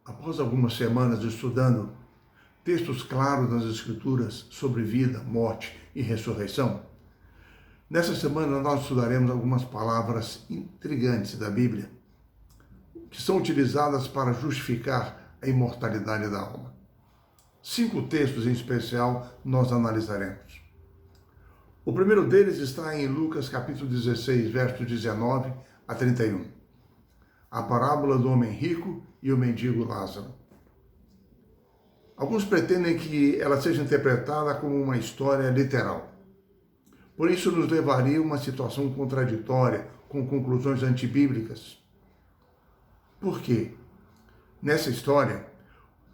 Após algumas semanas estudando textos claros das Escrituras sobre vida, morte e ressurreição, nessa semana nós estudaremos algumas palavras intrigantes da Bíblia que são utilizadas para justificar a imortalidade da alma. 5 textos em especial nós analisaremos. O primeiro deles está em Lucas capítulo 16, versos 19 a 31. A parábola do homem rico e o mendigo Lázaro. Alguns pretendem que ela seja interpretada como uma história literal. Por isso nos levaria a uma situação contraditória, com conclusões antibíblicas. Por quê? Nessa história,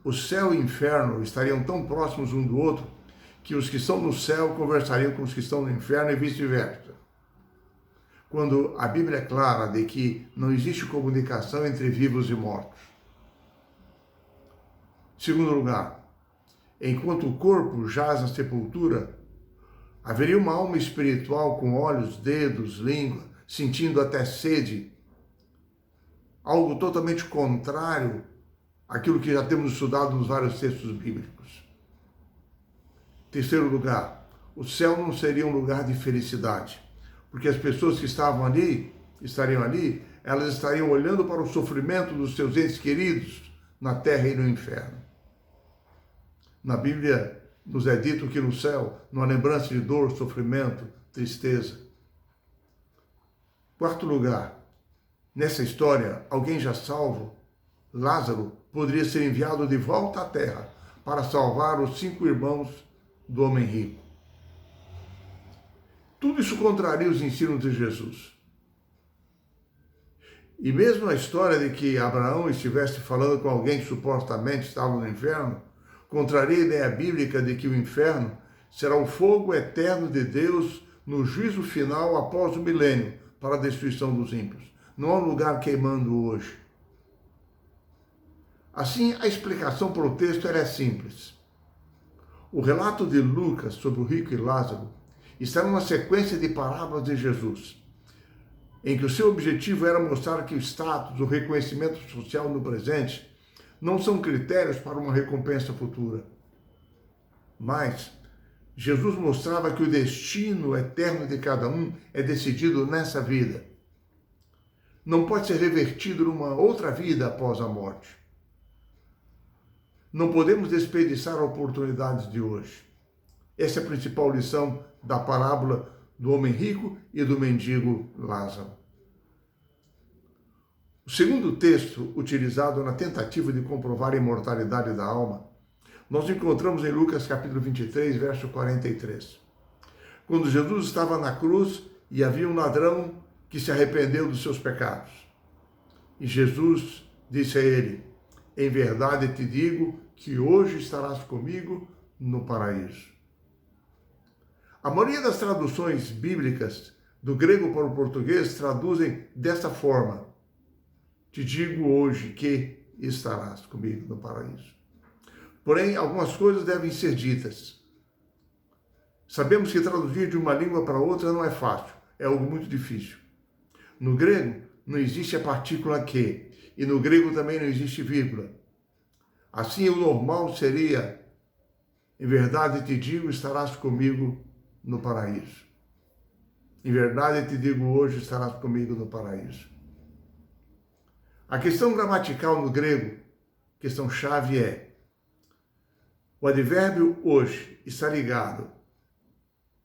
o céu e o inferno estariam tão próximos um do outro que os que estão no céu conversariam com os que estão no inferno e vice-versa. Quando a Bíblia é clara de que não existe comunicação entre vivos e mortos. Segundo lugar, enquanto o corpo jaz na sepultura, haveria uma alma espiritual com olhos, dedos, língua, sentindo até sede, algo totalmente contrário àquilo que já temos estudado nos vários textos bíblicos. Terceiro lugar, o céu não seria um lugar de felicidade, porque as pessoas que estariam ali, elas estariam olhando para o sofrimento dos seus entes queridos na terra e no inferno. Na Bíblia nos é dito que no céu não há lembrança de dor, sofrimento, tristeza. Quarto lugar, nessa história, alguém já salvo, Lázaro, poderia ser enviado de volta à terra para salvar os 5 irmãos do homem rico. Tudo isso contraria os ensinos de Jesus. E mesmo a história de que Abraão estivesse falando com alguém que supostamente estava no inferno, contraria a ideia bíblica de que o inferno será o fogo eterno de Deus no juízo final após o milênio para a destruição dos ímpios. Não há um lugar queimando hoje. Assim, a explicação para o texto é simples. O relato de Lucas sobre o rico e Lázaro está numa sequência de parábolas de Jesus, em que o seu objetivo era mostrar que o status, o reconhecimento social no presente, não são critérios para uma recompensa futura. Mas Jesus mostrava que o destino eterno de cada um é decidido nessa vida. Não pode ser revertido numa outra vida após a morte. Não podemos desperdiçar oportunidades de hoje. Essa é a principal lição da parábola do homem rico e do mendigo Lázaro. O segundo texto utilizado na tentativa de comprovar a imortalidade da alma, nós encontramos em Lucas capítulo 23, verso 43. Quando Jesus estava na cruz e havia um ladrão que se arrependeu dos seus pecados. E Jesus disse a ele: em verdade te digo que hoje estarás comigo no paraíso. A maioria das traduções bíblicas do grego para o português traduzem dessa forma: te digo hoje que estarás comigo no paraíso. Porém, algumas coisas devem ser ditas. Sabemos que traduzir de uma língua para outra não é fácil, é algo muito difícil. No grego, não existe a partícula que, e no grego também não existe vírgula. Assim, o normal seria: em verdade te digo, estarás comigo no paraíso. Em verdade te digo, hoje estarás comigo no paraíso. A questão gramatical no grego, questão-chave é: o advérbio hoje está ligado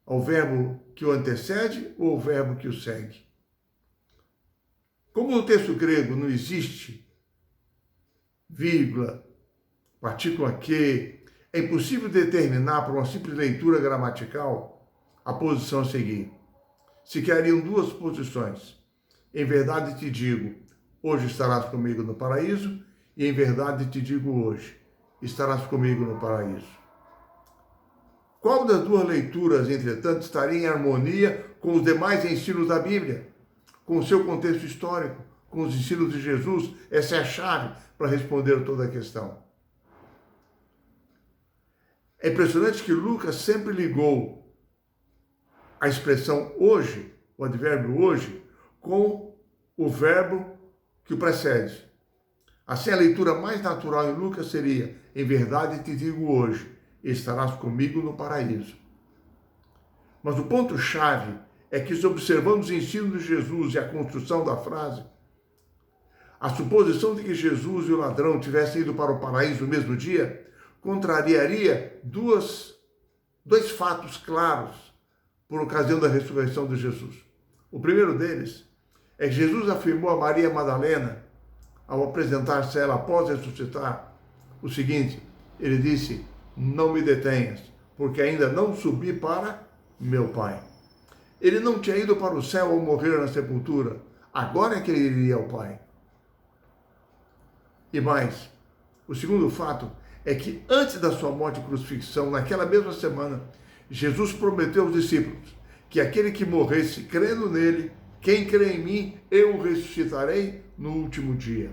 ao verbo que o antecede ou ao verbo que o segue? Como no texto grego não existe vírgula, partícula que, é impossível determinar por uma simples leitura gramatical a posição a seguir. Se criariam 2 posições. Em verdade te digo, hoje estarás comigo no paraíso, e em verdade te digo hoje, estarás comigo no paraíso. Qual das 2 leituras, entretanto, estaria em harmonia com os demais ensinos da Bíblia, com o seu contexto histórico, com os ensinos de Jesus? Essa é a chave para responder toda a questão. É impressionante que Lucas sempre ligou a expressão hoje, o advérbio hoje, com o verbo que o precede. Assim, a leitura mais natural em Lucas seria: em verdade te digo hoje, estarás comigo no paraíso. Mas o ponto-chave é que, se observamos o ensino de Jesus e a construção da frase, a suposição de que Jesus e o ladrão tivessem ido para o paraíso no mesmo dia contrariaria dois fatos claros por ocasião da ressurreição de Jesus. O primeiro deles é que Jesus afirmou a Maria Madalena, ao apresentar-se a ela após ressuscitar, o seguinte: ele disse: não me detenhas, porque ainda não subi para meu Pai. Ele não tinha ido para o céu ao morrer na sepultura, agora é que ele iria ao Pai. E mais, o segundo fato é que antes da sua morte e crucifixão, naquela mesma semana, Jesus prometeu aos discípulos que aquele que morresse crendo nele, quem crê em mim, eu o ressuscitarei no último dia.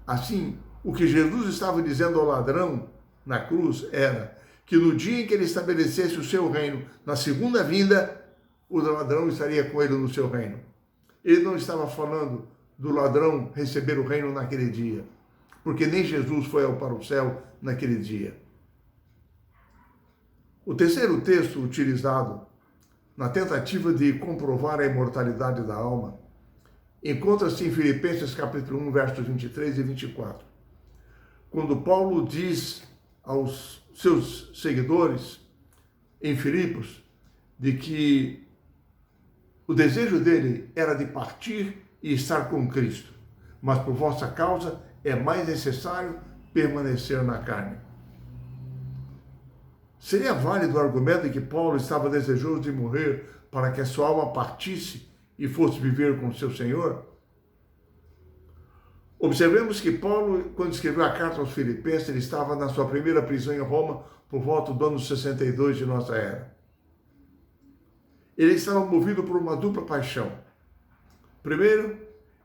Assim, o que Jesus estava dizendo ao ladrão na cruz era que no dia em que ele estabelecesse o seu reino, na segunda vinda, o ladrão estaria com ele no seu reino. Ele não estava falando do ladrão receber o reino naquele dia, porque nem Jesus foi para o céu naquele dia. O terceiro texto utilizado na tentativa de comprovar a imortalidade da alma encontra-se em Filipenses capítulo 1, versos 23 e 24. Quando Paulo diz aos seus seguidores em Filipos de que o desejo dele era de partir e estar com Cristo, mas por vossa causa é mais necessário permanecer na carne. Seria válido o argumento de que Paulo estava desejoso de morrer para que a sua alma partisse e fosse viver com seu Senhor? Observemos que Paulo, quando escreveu a carta aos Filipenses, ele estava na sua primeira prisão em Roma por volta do ano 62 de nossa era. Ele estava movido por uma dupla paixão. Primeiro,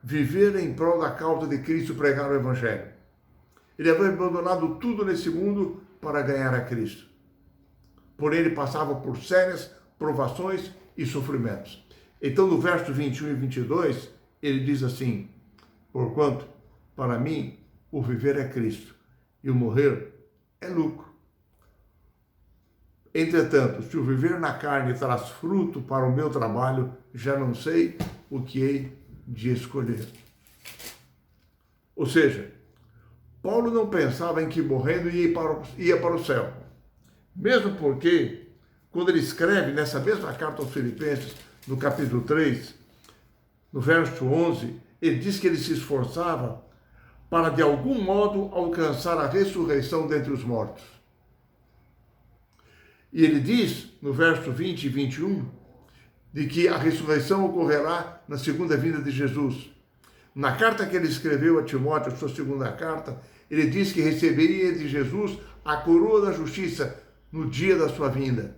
viver em prol da causa de Cristo e pregar o Evangelho. Ele havia abandonado tudo nesse mundo para ganhar a Cristo. Porém, ele passava por sérias provações e sofrimentos. Então, no verso 21 e 22, ele diz assim: porquanto, para mim, o viver é Cristo e o morrer é lucro. Entretanto, se o viver na carne traz fruto para o meu trabalho, já não sei o que hei de escolher. Ou seja, Paulo não pensava em que morrendo ia para o céu. Mesmo porque, quando ele escreve nessa mesma carta aos Filipenses, no capítulo 3, no verso 11, ele diz que ele se esforçava para, de algum modo, alcançar a ressurreição dentre os mortos. E ele diz, no verso 20 e 21, de que a ressurreição ocorrerá na segunda vinda de Jesus. Na carta que ele escreveu a Timóteo, sua segunda carta, ele diz que receberia de Jesus a coroa da justiça no dia da sua vinda.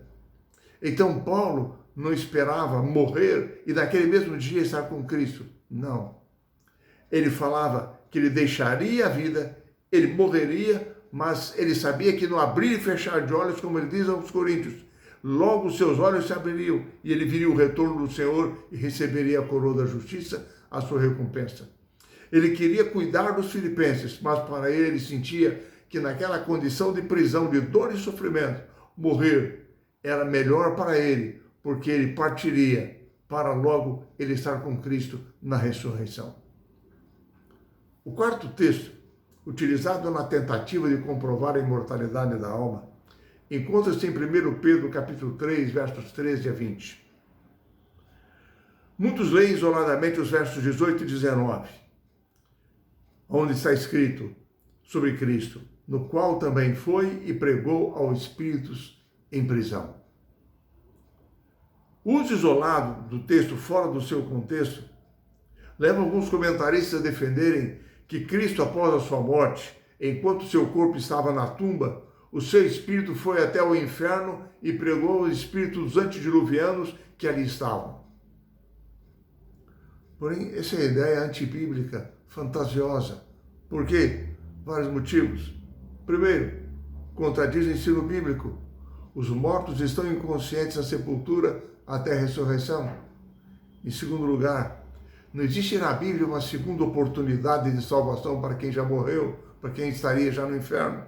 Então Paulo não esperava morrer e naquele mesmo dia estar com Cristo. Não. Ele falava que ele deixaria a vida, ele morreria, mas ele sabia que no abrir e fechar de olhos, como ele diz aos Coríntios, logo os seus olhos se abririam e ele viria o retorno do Senhor e receberia a coroa da justiça, a sua recompensa. Ele queria cuidar dos filipenses, mas para ele sentia que naquela condição de prisão, de dor e sofrimento, morrer era melhor para ele, porque ele partiria para logo ele estar com Cristo na ressurreição. O quarto texto, utilizado na tentativa de comprovar a imortalidade da alma, encontra-se em 1 Pedro capítulo 3, versos 13 a 20. Muitos leem isoladamente os versos 18 e 19, onde está escrito sobre Cristo, no qual também foi e pregou aos espíritos em prisão. O uso isolado do texto fora do seu contexto leva alguns comentaristas a defenderem que Cristo, após a sua morte, enquanto seu corpo estava na tumba, o seu espírito foi até o inferno e pregou aos espíritos antediluvianos que ali estavam. Porém, essa é a ideia antibíblica, fantasiosa. Por quê? Vários motivos. Primeiro, contradiz o ensino bíblico. Os mortos estão inconscientes na sepultura até a ressurreição. Em segundo lugar, Não existe na Bíblia uma segunda oportunidade de salvação para quem já morreu, para quem estaria já no inferno.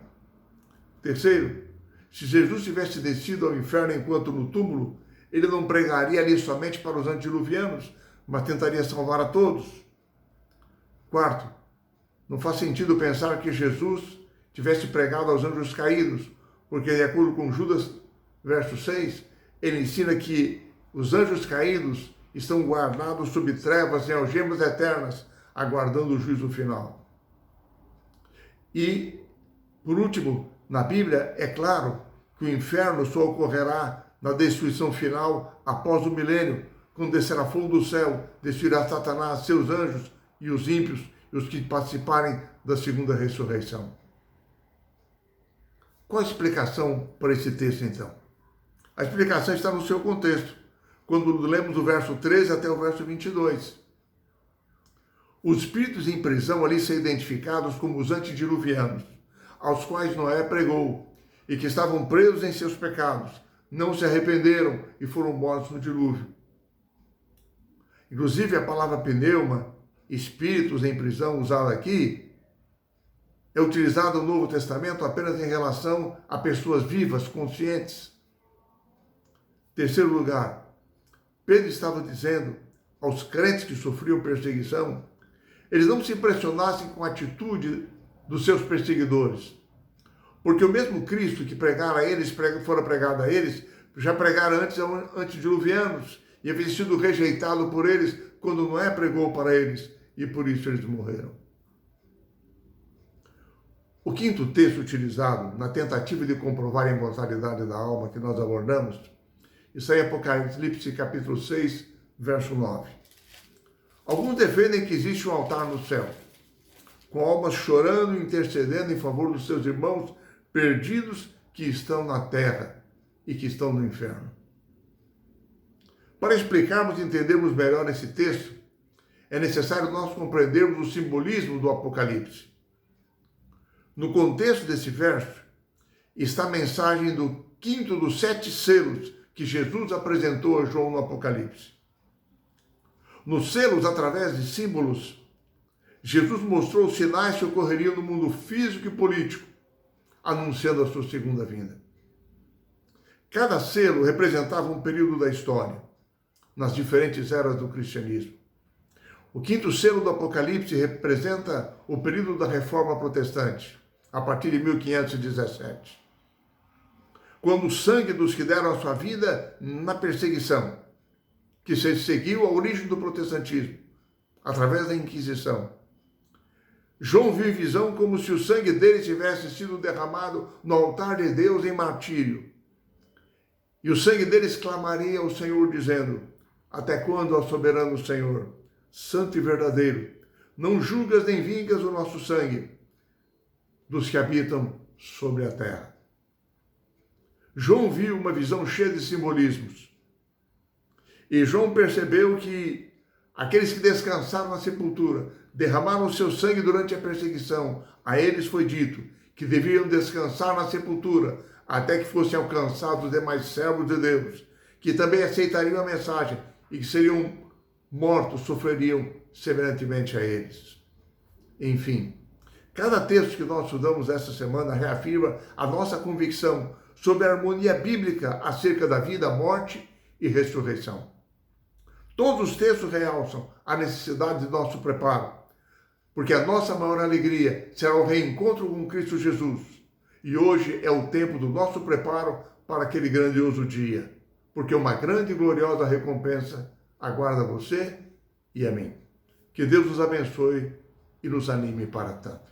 Terceiro, se Jesus tivesse descido ao inferno enquanto no túmulo, ele não pregaria ali somente para os antediluvianos, mas tentaria salvar a todos. Quarto, não faz sentido pensar que Jesus tivesse pregado aos anjos caídos, porque de acordo com Judas, verso 6, ele ensina que os anjos caídos estão guardados sob trevas e algemas eternas, aguardando o juízo final. E, por último, na Bíblia é claro que o inferno só ocorrerá na destruição final após o milênio, quando descerá fogo do céu, destruirá Satanás, seus anjos e os ímpios e os que participarem da segunda ressurreição. Qual a explicação para esse texto, então? A explicação está no seu contexto, quando lemos o verso 13 até o verso 22. Os espíritos em prisão ali são identificados como os antediluvianos, aos quais Noé pregou, e que estavam presos em seus pecados, não se arrependeram e foram mortos no dilúvio. Inclusive a palavra pneuma, espíritos em prisão, usada aqui, é utilizada no Novo Testamento apenas em relação a pessoas vivas, conscientes. Terceiro lugar, Pedro estava dizendo aos crentes que sofriam perseguição, eles não se impressionassem com a atitude dos seus perseguidores, porque o mesmo Cristo que pregara a eles, fora pregado a eles, já pregara antes antediluvianos e havia sido rejeitado por eles quando Noé pregou para eles, e por isso eles morreram. O quinto texto utilizado na tentativa de comprovar a imortalidade da alma que nós abordamos, isso é Apocalipse capítulo 6, verso 9. Alguns defendem que existe um altar no céu, com almas chorando e intercedendo em favor dos seus irmãos perdidos que estão na terra e que estão no inferno. Para explicarmos e entendermos melhor esse texto, é necessário nós compreendermos o simbolismo do Apocalipse. No contexto desse verso, está a mensagem do quinto dos 7 selos que Jesus apresentou a João no Apocalipse. Nos selos, através de símbolos, Jesus mostrou os sinais que ocorreriam no mundo físico e político, anunciando a sua segunda vinda. Cada selo representava um período da história, nas diferentes eras do cristianismo. O quinto selo do Apocalipse representa o período da Reforma Protestante, a partir de 1517, quando o sangue dos que deram a sua vida na perseguição, que se seguiu a origem do protestantismo, através da Inquisição. João viu em visão como se o sangue deles tivesse sido derramado no altar de Deus em martírio. E o sangue deles clamaria ao Senhor, dizendo: até quando, ó soberano Senhor, santo e verdadeiro, não julgas nem vingas o nosso sangue dos que habitam sobre a terra? João viu uma visão cheia de simbolismos. E João percebeu que aqueles que descansaram na sepultura, derramaram o seu sangue durante a perseguição, a eles foi dito que deviam descansar na sepultura até que fossem alcançados os demais servos de Deus, que também aceitariam a mensagem e que seriam mortos, sofreriam semelhantemente a eles. Enfim, cada texto que nós estudamos esta semana reafirma a nossa convicção sobre a harmonia bíblica acerca da vida, morte e ressurreição. Todos os textos realçam a necessidade de nosso preparo, porque a nossa maior alegria será o reencontro com Cristo Jesus. E hoje é o tempo do nosso preparo para aquele grandioso dia, porque uma grande e gloriosa recompensa aguarda você e a mim. Que Deus nos abençoe e nos anime para tanto.